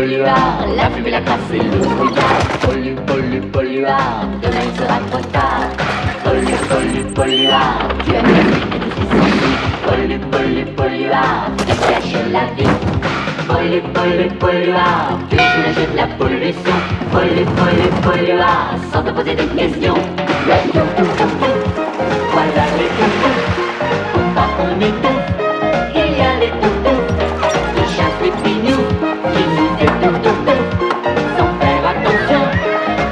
polluard, la fumée, la crasse et le brouillard. Polluard, demain il sera trop tard. Polluard, tu as mis et tout ce qui s'ensuit. Polluard, tu caches la vie. Polluard, tu achètes la pollution. Polluard, sans te poser de questions. Voilà les toutous, faut pas qu'on étouffe. Il y a les toutous, qui chassent les pignous, qui nous étouffent, sans faire attention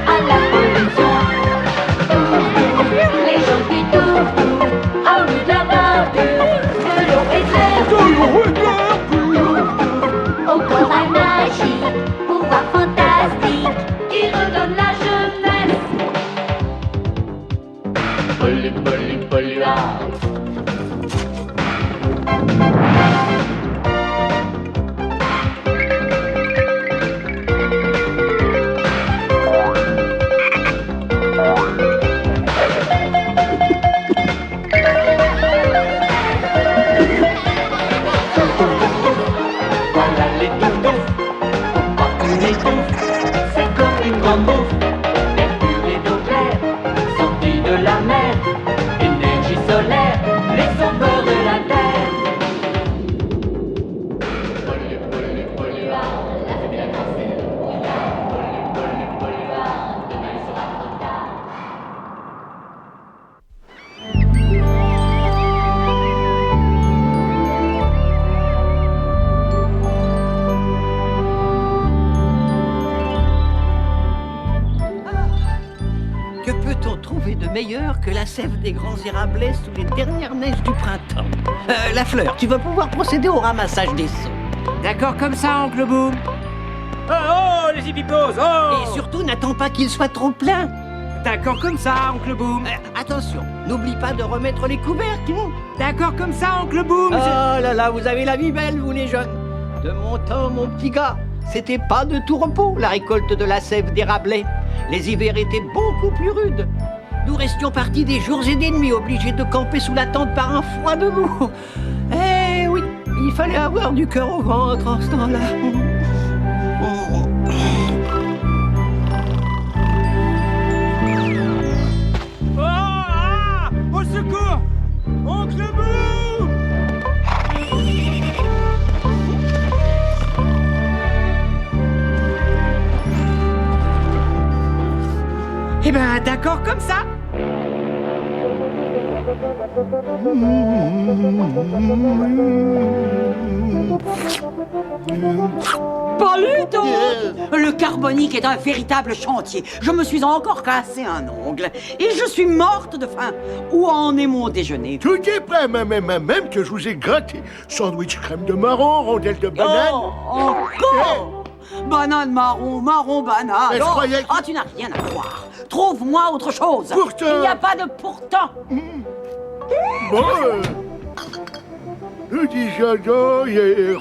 à la pollution. Les gens qui touffent, à bout de la verdure, de l'eau et de l'air. Au corail magique, pouvoir fantastique, qui redonne la jeunesse. Polluard. Voilà les toutous, faut pas qu'on étouffe. C'est comme une grande bouffe, mercure et d'eau claire, sortie de la mer, énergie solaire, les sauveurs de la terre. Polluard, la fumée, la crasse et le brouillard. Polluard, demain il sera trop tard. Que peut-on trouver de meilleur que la sève des grands érablés sous les dernières neiges du printemps? La fleur, tu vas pouvoir procéder au ramassage des seaux. D'accord comme ça, oncle Boom. Oh, oh, les hippiposes, oh. Et surtout, n'attends pas qu'il soit trop plein. D'accord comme ça, oncle Boom. Attention, n'oublie pas de remettre les couvercles. D'accord comme ça, oncle Boom. Oh là là, vous avez la vie belle, vous les jeunes. De mon temps, mon petit gars, c'était pas de tout repos, la récolte de la sève d'érablés. Les hivers étaient beaucoup plus rudes. Nous restions partis des jours et des nuits, obligés de camper sous la tente par un froid de boue. Eh oui, il fallait avoir du cœur au ventre en ce temps-là. Oh, ah, au secours, oncle Boom. Eh ben, d'accord comme ça. Paluto! Le carbonique est un véritable chantier. Je me suis encore cassé un ongle et je suis morte de faim. Où en est mon déjeuner? Tout est prêt, même que je vous ai gratté. Sandwich crème de marron, rondelle de banane. Oh, encore! Banane marron, marron banane. Mais je croyais que- Ah, tu n'as rien à croire. Trouve-moi autre chose. Pourtant. Il n'y a pas de pourtant. Bon, nous disons donc,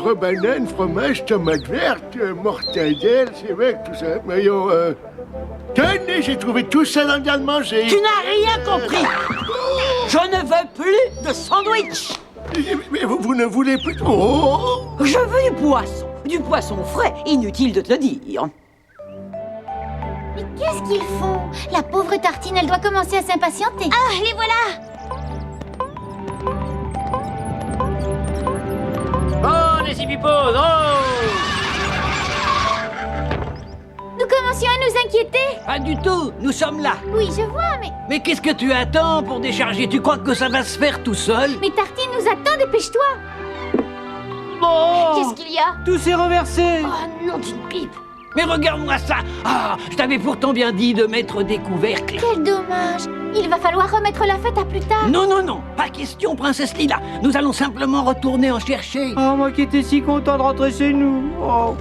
rebanane, fromage, tomate verte, mortadelle, c'est vrai, tout ça. Voyons, tenez, j'ai trouvé tout ça dans le garde-manger. Tu n'as rien compris. Je ne veux plus de sandwich. Mais vous ne voulez plus... Oh! Je veux du poisson. Du poisson frais. Inutile de te le dire. Mais qu'est-ce qu'ils font? La pauvre tartine, elle doit commencer à s'impatienter. Ah, les voilà! Oh, les hippiposes, oh. Nous commencions à nous inquiéter. Pas du tout, nous sommes là. Oui, je vois, mais... Mais qu'est-ce que tu attends pour décharger? Tu crois que ça va se faire tout seul? Mais Tartine nous attend, dépêche-toi. Oh! Qu'est-ce qu'il y a? Tout s'est renversé. Oh non, d'une pipe. Mais regarde-moi ça! Ah, je t'avais pourtant bien dit de mettre des couvercles. Quel dommage. Il va falloir remettre la fête à plus tard. Non, non, non, pas question, princesse Lila. Nous allons simplement retourner en chercher. Oh, moi qui étais si content de rentrer chez nous. Oh.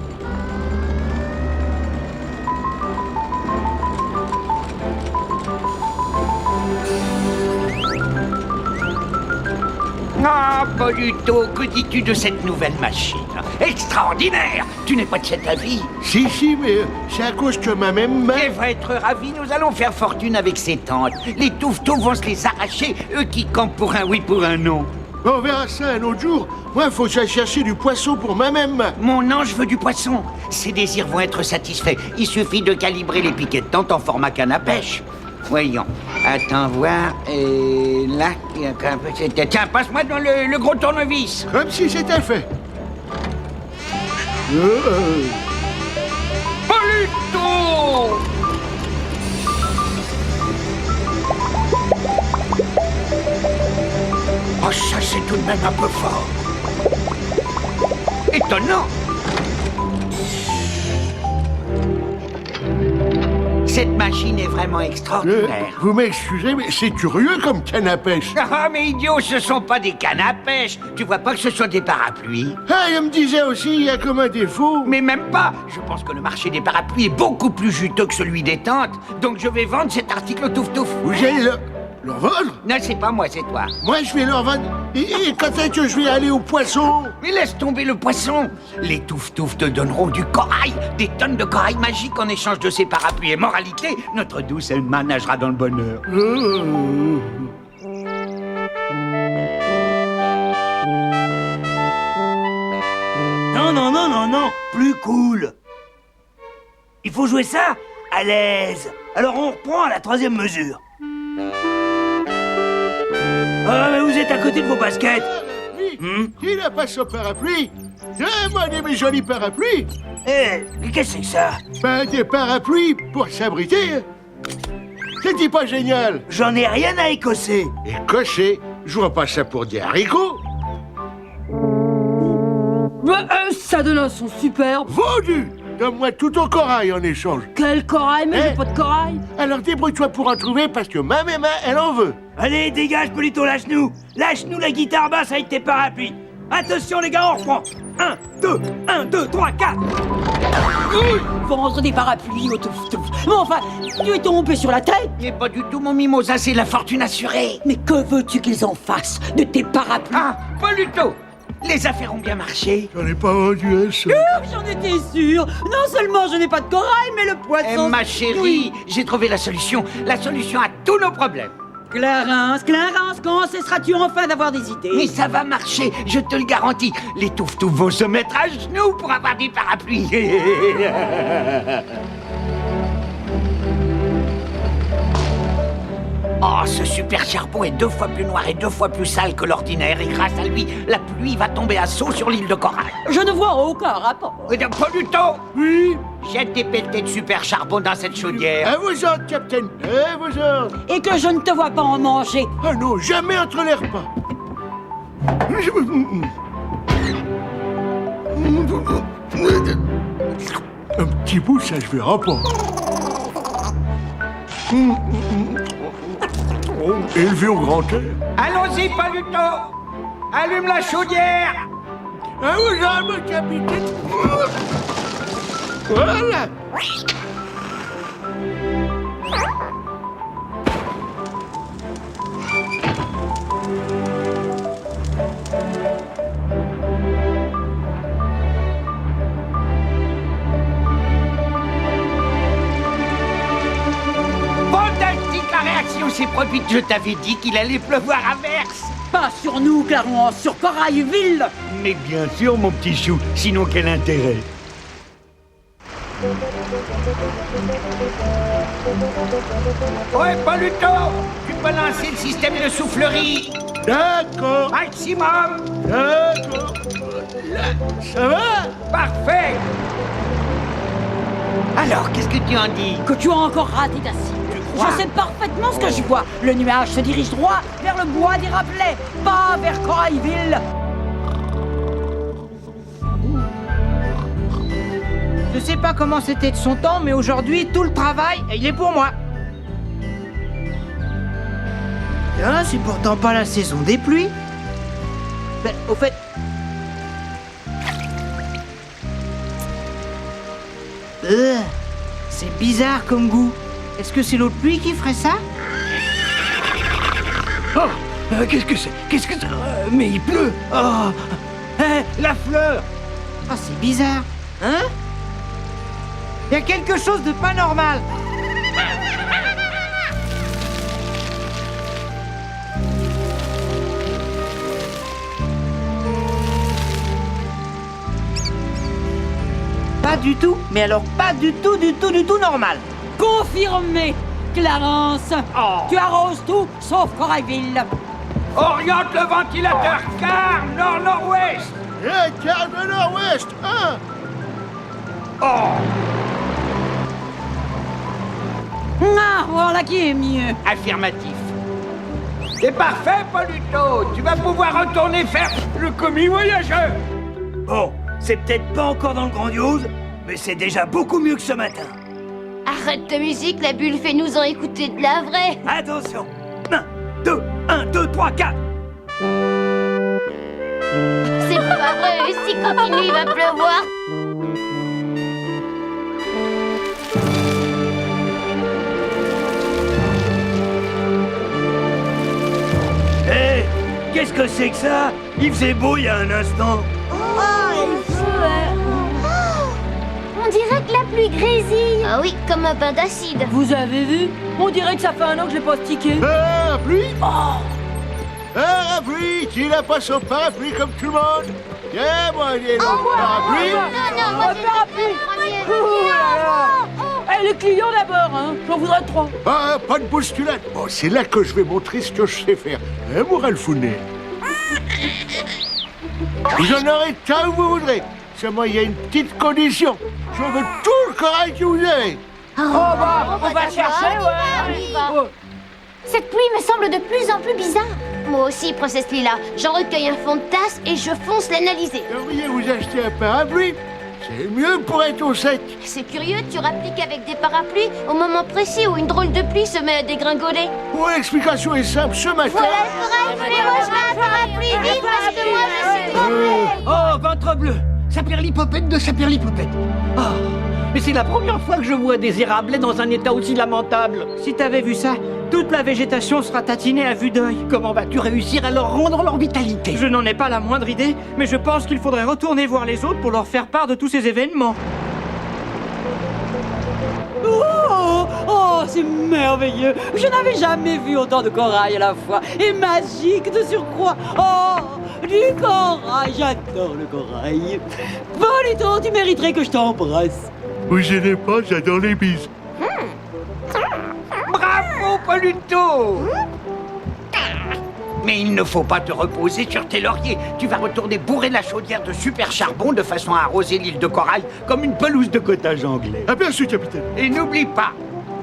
Ah, Paluto, que dis-tu de cette nouvelle machine? Extraordinaire! Tu n'es pas de cet avis? Si, mais c'est à cause que ma même... Elle va être ravie, nous allons faire fortune avec ces tentes. Les touffes vont se les arracher, eux qui campent pour un oui, pour un non. On verra ça un autre jour. Moi, faut que j'aille chercher du poisson pour moi-même. Mon ange veut du poisson. Ses désirs vont être satisfaits. Il suffit de calibrer les piquets de tente en format canne à pêche. Voyons. Attends voir. Et là, il y a un peu... Tiens, passe-moi dans le gros tournevis. Comme si c'était fait. Paluto! Oh, ça, c'est tout de même un peu fort. Étonnant. Cette machine est vraiment extraordinaire. Vous m'excusez, mais c'est curieux comme canne à pêche. Ah, mais idiot, ce sont pas des cannes à pêche. Tu vois pas que ce sont des parapluies? Ah, il me disait aussi, il y a comme un défaut. Mais même pas. Je pense que le marché des parapluies est beaucoup plus juteux que celui des tentes. Donc je vais vendre cet article au touf-touf. Vous allez leur vendre? Non, c'est pas moi, c'est toi. Moi, je vais leur vendre. Et quand est-ce que je vais aller au poisson? Mais laisse tomber le poisson. Les touf-touf te donneront du corail, des tonnes de corail magique en échange de ces parapluies. Et moralité, notre douce Elma nagera dans le bonheur. Non, non, non, non, non, plus cool. Il faut jouer ça à l'aise. Alors on reprend à la 3e mesure. Ah, mais vous êtes à côté de vos baskets. Qui n'a pas son parapluie? Moi, mes jolis parapluies. Eh, qu'est-ce que c'est que ça? Ben, des parapluies pour s'abriter. C'est pas génial. J'en ai rien à écosser. Écossais, je vois pas ça pour des haricots. Ça donne un son superbe. Vendu. Donne-moi tout ton corail en échange. Quel corail? Mais j'ai pas de corail. Alors débrouille-toi pour en trouver parce que ma maman, elle en veut. Allez, dégage, Polito, lâche-nous. Lâche-nous la guitare basse avec tes parapluies. Attention, les gars, on reprend. 1, 2, 3, 4. Vendre des parapluies au touf-touf. Mais enfin, tu es tombé sur la tête. Mais pas du tout, mon mimosa, c'est la fortune assurée. Mais que veux-tu qu'ils en fassent de tes parapluies? Ah, Paluto! Les affaires ont bien marché. J'en ai pas vendu un seul. J'en étais sûre. Non seulement je n'ai pas de corail, mais le poisson... Ma chérie, j'ai trouvé la solution à tous nos problèmes. Clarence, quand cesseras-tu enfin d'avoir des idées? Mais ça va marcher, je te le garantis. Les touf-touf vont se mettre à genoux pour avoir des parapluies. Oh, ce super charbon est 2 fois plus noir et 2 fois plus sale que l'ordinaire. Et grâce à lui, la pluie va tomber à seau sur l'île de Corail. Je ne vois aucun rapport. Pas du tout. Oui. Jette des pelletées de super charbon dans cette chaudière. À vos ordres, Captain. À vos ordres. Et que je ne te vois pas en manger. Ah non, jamais entre les repas. Un petit bout, ça je verrai pas. Élevé au grand air. Allons-y, Paluto. Allume la chaudière. À vos ordres, capitaine. Voilà. Fantastique, la réaction s'est produite. Je t'avais dit qu'il allait pleuvoir à verse. Pas sur nous, Clarence, sur Corailville. Mais bien sûr, mon petit chou. Sinon, quel intérêt? Ouais, Paluto, tu peux lancer le système de soufflerie. D'accord. Maximum. D'accord. Là, ça va? Parfait. Alors, qu'est-ce que tu en dis? Que tu as encore raté ta cible. crois? Je sais parfaitement ce que je vois. Le nuage se dirige droit vers le bois des Rappelets, pas vers Corailville. Je sais pas comment c'était de son temps, mais aujourd'hui, tout le travail, il est pour moi. Ah, c'est pourtant pas la saison des pluies. Ben, au fait... c'est bizarre comme goût. Est-ce que c'est l'eau de pluie qui ferait ça? Oh, qu'est-ce que c'est? Qu'est-ce que c'est? Mais il pleut. Oh, la fleur. Ah, c'est bizarre. Hein? Il y a quelque chose de pas normal. du tout, mais alors pas du tout normal. Confirmé, Clarence. Tu arroses tout, sauf Corailville. Oriente le ventilateur, quart nord-nord-ouest. Quart de nord-ouest, 1. Ah, voilà qui est mieux. Affirmatif. C'est parfait, Pauluto. Tu vas pouvoir retourner faire le commis voyageur. Bon, c'est peut-être pas encore dans le grandiose, mais c'est déjà beaucoup mieux que ce matin. Arrête ta musique, la bulle, fais-nous en écouter de la vraie. Attention. 1, 2, 3, 4. C'est pas vrai, si continue, il va pleuvoir. Hé, qu'est-ce que c'est que ça? Il faisait beau il y a un instant. On dirait que la pluie grésille. Ah oui, comme un bain d'acide. Vous avez vu? On dirait que ça fait un an que je l'ai pas stické. Parapluie. Parapluie. Qui n'a pas son parapluie comme tout le monde? Tiens, moi, j'ai l'autre parapluie. Non, moi Eh, les clients d'abord, hein. J'en voudrais 3. Ah, pas de bousculade. Bon, c'est là que je vais montrer ce que je sais faire. Hein, Morel Founet? J'en aurai tant que vous voudrez. Seulement, il y a une petite condition. Je veux tout le corail que vous avez. On va chercher, ouais. Cette pluie me semble de plus en plus bizarre. Moi aussi, princesse Lila. J'en recueille un fond de tasse et je fonce l'analyser. Devriez vous acheter un parapluie. C'est mieux pour être au sec. C'est curieux, tu rappliques avec des parapluies au moment précis où une drôle de pluie se met à dégringoler. Bon, l'explication est simple. Ce matin... Moi, je veux un parapluie, vite, parce que moi, je suis tombée. Oh, ventre bleu! Saperlipopette de Saperlipopette! Oh, mais c'est la première fois que je vois des érablés dans un état aussi lamentable. Si t'avais vu ça, toute la végétation sera tatinée à vue d'œil. Comment vas-tu réussir à leur rendre leur vitalité? Je n'en ai pas la moindre idée, mais je pense qu'il faudrait retourner voir les autres pour leur faire part de tous ces événements. Oh, c'est merveilleux. Je n'avais jamais vu autant de corail à la fois. Et magique de surcroît. Oh, du corail. J'adore le corail. Pauluto, tu mériterais que je t'embrasse. Vous gênez pas, j'adore les bises. Bravo, Pauluto. Mais il ne faut pas te reposer sur tes lauriers. Tu vas retourner bourrer la chaudière de super charbon de façon à arroser l'île de corail comme une pelouse de cottage anglais. Aperçu, capitaine. Et n'oublie pas,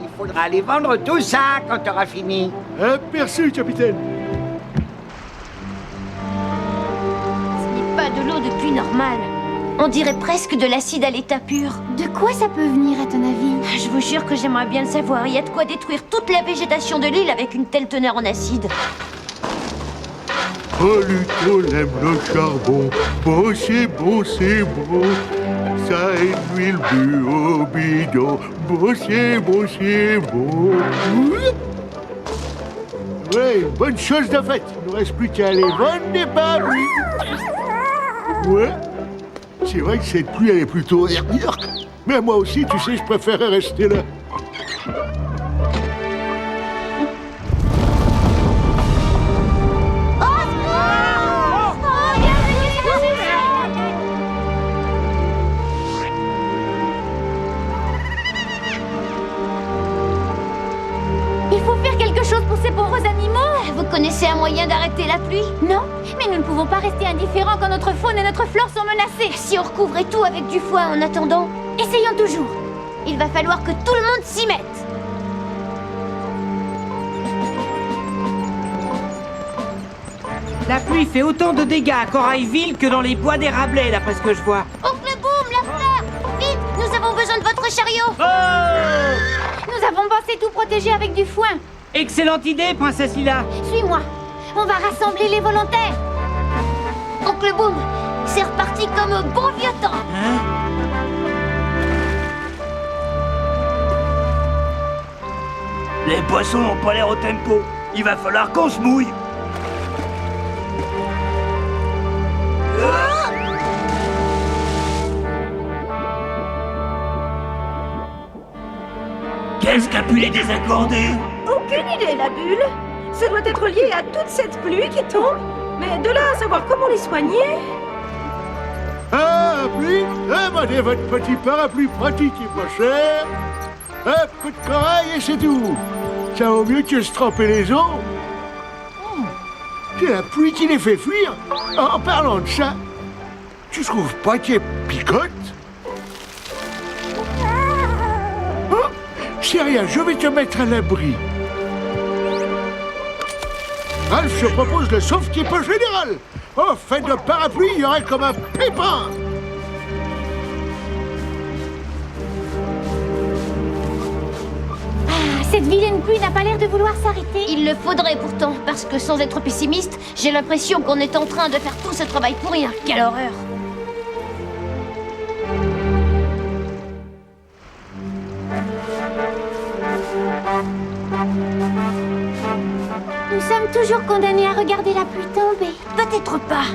il faudra aller vendre tout ça quand tu auras fini. Aperçu, capitaine. Ce n'est pas de l'eau de pluie normale. On dirait presque de l'acide à l'état pur. De quoi ça peut venir, à ton avis? Je vous jure que j'aimerais bien le savoir. Il y a de quoi détruire toute la végétation de l'île avec une telle teneur en acide. Pauluto aime le charbon. Bon, c'est bon, c'est bon. Ça est l'huile bu au bidon. Bon, c'est bon, c'est bon. Ouais, bonne chose de fait. Il ne reste plus qu'à aller vendre des parapluies. Ouais. C'est vrai que cette pluie, elle est plutôt dernière. Mais moi aussi, tu sais, je préférais rester là. Il faut faire quelque chose pour ces pauvres animaux. Vous connaissez un moyen d'arrêter la pluie? Non, mais nous ne pouvons pas rester indifférents quand notre faune et notre flore sont menacées. Si on recouvrait tout avec du foin en attendant, Essayons toujours. il va falloir que tout le monde s'y mette. La pluie fait autant de dégâts à Corailville que dans les bois des Rablais, d'après ce que je vois. Oncle Boom, la fleur! Vite, nous avons besoin de votre chariot! Nous avons pensé tout protéger avec du foin. Excellente idée, princesse Lila. Suis-moi. On va rassembler les volontaires. Oncle Boom, c'est reparti comme au bon vieux temps! Les poissons n'ont pas l'air au tempo. Il va falloir qu'on se mouille. Qu'est-ce qu'a pu les désaccorder? Aucune idée, la bulle. Ça doit être lié à toute cette pluie qui tombe. Mais de là à savoir comment les soigner... Parapluie? Demandez votre petit parapluie pratique et pas cher. Un peu de corail et c'est tout. Ça vaut mieux que se tremper les os. C'est la pluie qui les fait fuir. En parlant de ça, tu trouves pas qu'elle picote? Oh, c'est rien, je vais te mettre à l'abri. Ralph se propose le sauve-qui-peut général. Oh, fait de parapluie, il y aurait comme un pépin. Cette vilaine pluie n'a pas l'air de vouloir s'arrêter. Il le faudrait pourtant, parce que sans être pessimiste, j'ai l'impression qu'on est en train de faire tout ce travail pour rien. Quelle horreur! Nous sommes toujours condamnés à regarder la pluie tomber. Peut-être pas.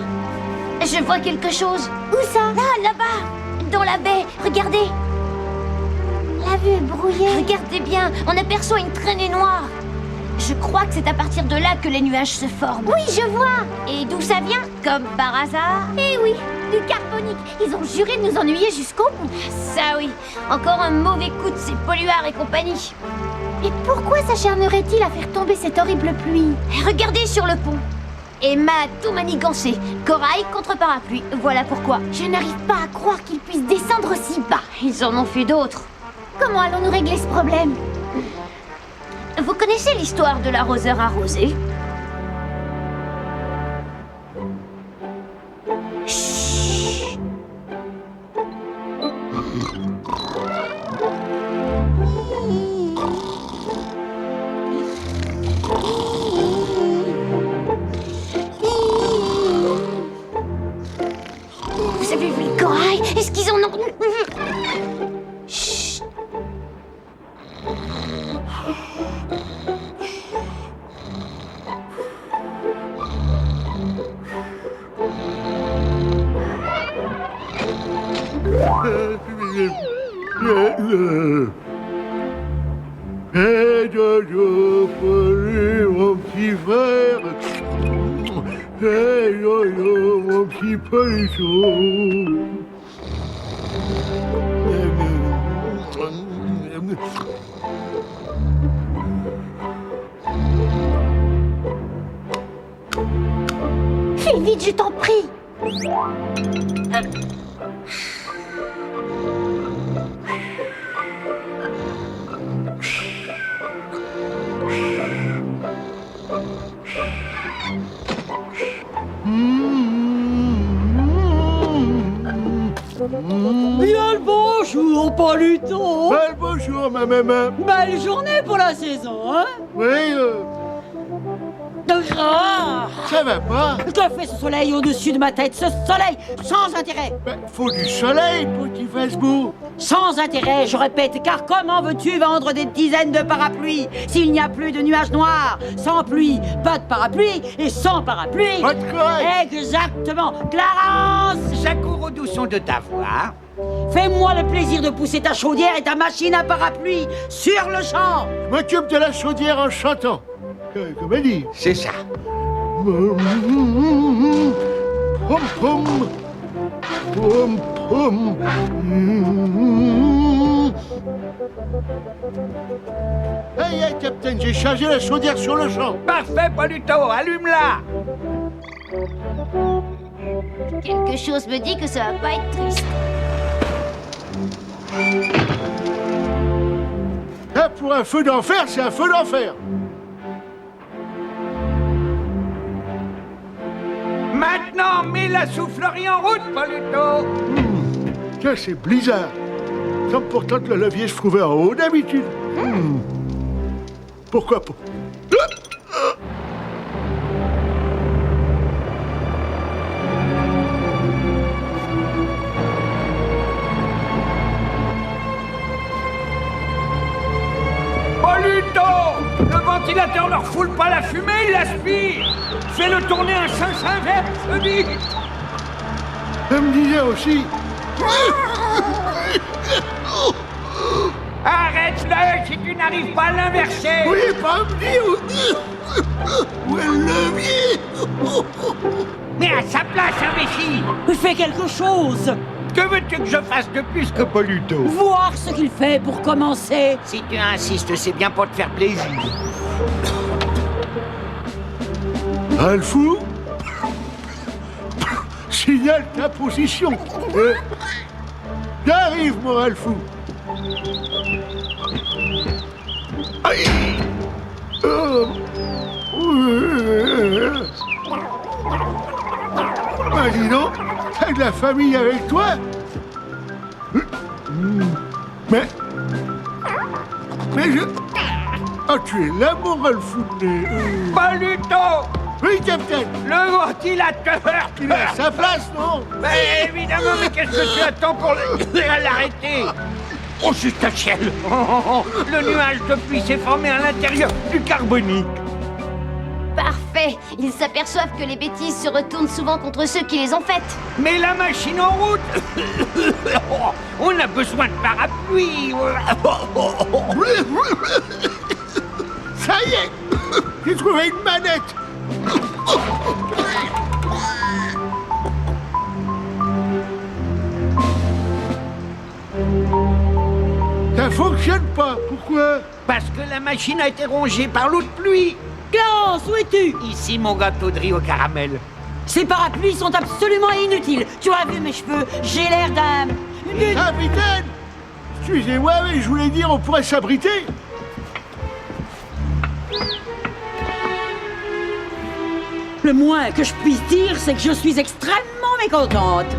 Je vois quelque chose. Où ça? Là, là-bas, dans la baie. Regardez. La vue est brouillée. Regardez bien, on aperçoit une traînée noire. Je crois que c'est à partir de là que les nuages se forment. Oui, je vois. Et d'où ça vient? Comme par hasard? Eh oui, du carbonique. Ils ont juré de nous ennuyer jusqu'au bout. Ça oui, encore un mauvais coup de ces polluards et compagnie. Et pourquoi s'acharnerait-il à faire tomber cette horrible pluie? Regardez sur le pont. Emma a tout manigancé. Corail contre parapluie, voilà pourquoi. Je n'arrive pas à croire qu'ils puissent descendre si bas. Ils en ont fait d'autres. Comment allons-nous régler ce problème? Vous connaissez l'histoire de l'arroseur arrosé? Chut. Vous avez vu le corail? Est-ce qu'ils en ont... Chut. Hé Jojo, salut mon petit frère. Hé Jojo, mon petit polisson. Fais vite, je t'en prie. Bien le bonjour, Paluton. Bel bonjour, ma maman. Belle journée pour la saison, hein? Oui, Ah, ça va pas. que fait ce soleil au-dessus de ma tête? Ce soleil sans intérêt. Ben, faut du soleil pour qu'il fasse beau. Sans intérêt, je répète, car comment veux-tu vendre des dizaines de parapluies s'il n'y a plus de nuages noirs? Sans pluie, pas de parapluie, et sans parapluie... Pas de corail. Exactement. Clarence, J'accours de ta voix. fais-moi le plaisir de pousser ta chaudière et ta machine à parapluie sur le champ. Je m'occupe de la chaudière en chantant. Comme elle dit. C'est ça. Pom pom. Pom pom. Hey, hey, Captain, j'ai chargé la chaudière sur le champ. Parfait, Paluto, allume-la. Quelque chose me dit que ça va pas être triste. Là, pour un feu d'enfer, c'est un feu d'enfer. Maintenant, mets la soufflerie en route, Paluto. Tiens, c'est blizzard. Comme pourtant que le levier se trouvait en haut d'habitude. Pourquoi pas? Paluto! Le ventilateur ne refoule pas la fumée, il l'aspire. Fais-le tourner un sens inverse, vite. Elle me disait aussi. Arrête-le si tu n'arrives pas à l'inverser. Oui, pas me dire où est le levier. Mais à sa place, imbécile. Fais Fais quelque chose! Que veux-tu que je fasse de plus que Poluto? Voir ce qu'il fait pour commencer! Si tu insistes, c'est bien pour te faire plaisir. Ralphou, signale ta position. J'arrive, mon Ralphou. Aïe. Bah dis donc, t'as de la famille avec toi? Mais je... Ah, tu es là, mon Ralphou. Poluto! Oui, capitaine. Le ventilateur! Il est à sa place, non? Mais évidemment, mais qu'est-ce que tu attends pour l'arrêter? Oh, juste un ciel! Le nuage de pluie s'est formé à l'intérieur du carbonique. Parfait. Ils s'aperçoivent que les bêtises se retournent souvent contre ceux qui les ont faites. Mais la machine en route! On a besoin de parapluie! Ça y est, j'ai trouvé une manette. Ça fonctionne pas, pourquoi? Parce que la machine a été rongée par l'eau de pluie. Clarence, où es-tu? Ici, mon gâteau de riz au caramel. Ces parapluies sont absolument inutiles. Tu as vu mes cheveux? J'ai l'air d'un... Capitaine! Excusez-moi, mais je voulais dire, on pourrait s'abriter. Le moins que je puisse dire, c'est que je suis extrêmement mécontente.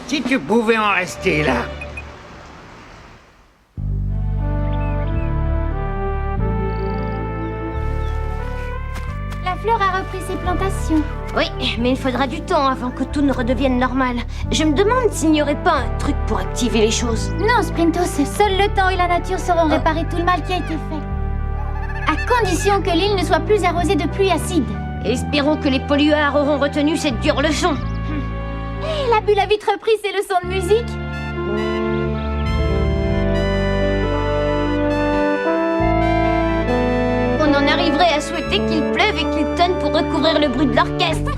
Si tu pouvais en rester là. La fleur a repris ses plantations. Oui, mais il faudra du temps avant que tout ne redevienne normal. Je me demande s'il n'y aurait pas un truc pour activer les choses. Non, Sprintos, seul le temps et la nature sauront réparer tout le mal qui a été fait. À condition que l'île ne soit plus arrosée de pluie acide. Espérons que les polluards auront retenu cette dure leçon. La bulle a vite repris ses leçons de musique. On en arriverait à souhaiter qu'il pleuve et qu'il tonne pour recouvrir le bruit de l'orchestre.